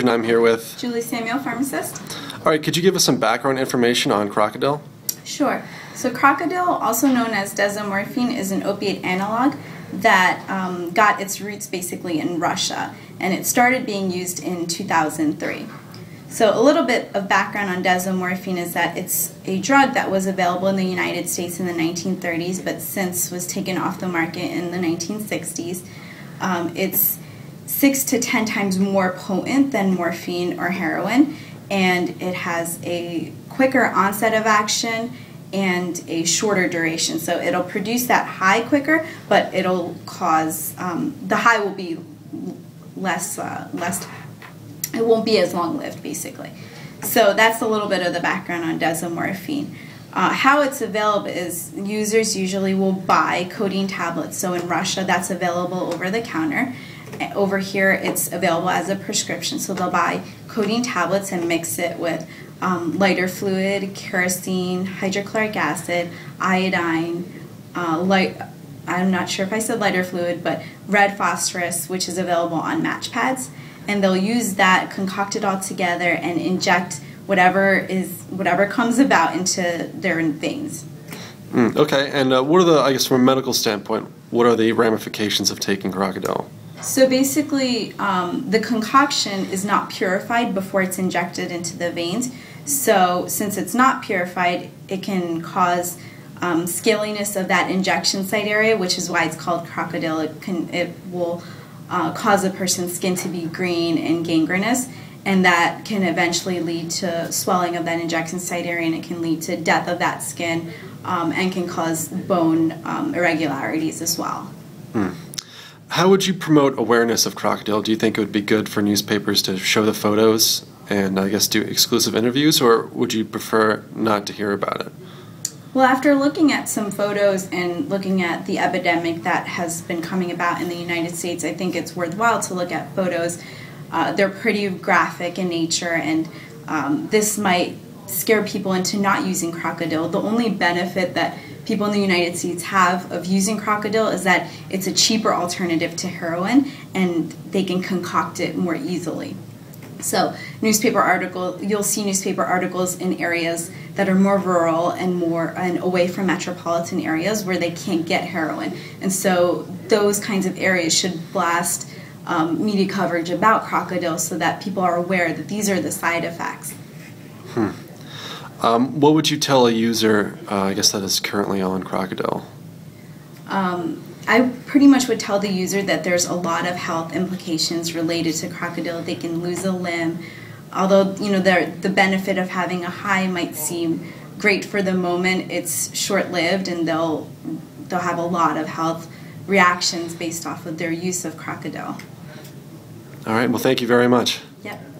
and I'm here with Julie Samuel, pharmacist. All right, could you give us some background information on krokodil? Sure. So krokodil, also known as desomorphine, is an opiate analog that got its roots basically in Russia, and it started being used in 2003. So a little bit of background on desomorphine is that it's a drug that was available in the United States in the 1930s, but since was taken off the market in the 1960s. It's 6 to 10 times more potent than morphine or heroin, and it has a quicker onset of action and a shorter duration. So it'll produce that high quicker, but it'll cause, the high will be less, it won't be as long-lived, basically. So that's a little bit of the background on desomorphine. How it's available is users usually will buy codeine tablets. So in Russia, that's available over the counter. Over here, it's available as a prescription. So they'll buy codeine tablets and mix it with lighter fluid, kerosene, hydrochloric acid, iodine, I'm not sure if I said lighter fluid, but red phosphorus, which is available on match pads. And they'll use that, concoct it all together, and inject whatever comes about into their veins. Okay, and what are the, I guess from a medical standpoint, what are the ramifications of taking krokodil? So basically, the concoction is not purified before it's injected into the veins. So since it's not purified, it can cause scaliness of that injection site area, which is why it's called krokodil. It will cause a person's skin to be green and gangrenous, and that can eventually lead to swelling of that injection site area, and it can lead to death of that skin and can cause bone irregularities as well. How would you promote awareness of krokodil? Do you think it would be good for newspapers to show the photos and I guess do exclusive interviews, or would you prefer not to hear about it? Well, after looking at some photos and looking at the epidemic that has been coming about in the United States, I think it's worthwhile to look at photos. They're pretty graphic in nature, and this might scare people into not using krokodil. The only benefit that people in the United States have of using krokodil is that it's a cheaper alternative to heroin, and they can concoct it more easily. So you'll see newspaper articles in areas that are more rural and away from metropolitan areas where they can't get heroin. And so those kinds of areas should blast media coverage about krokodil so that people are aware that these are the side effects. What would you tell a user, I guess, that is currently on krokodil? I pretty much would tell the user that there's a lot of health implications related to krokodil. They can lose a limb. Although, the benefit of having a high might seem great for the moment, it's short-lived, and they'll have a lot of health reactions based off of their use of krokodil. All right, well, thank you very much. Yep.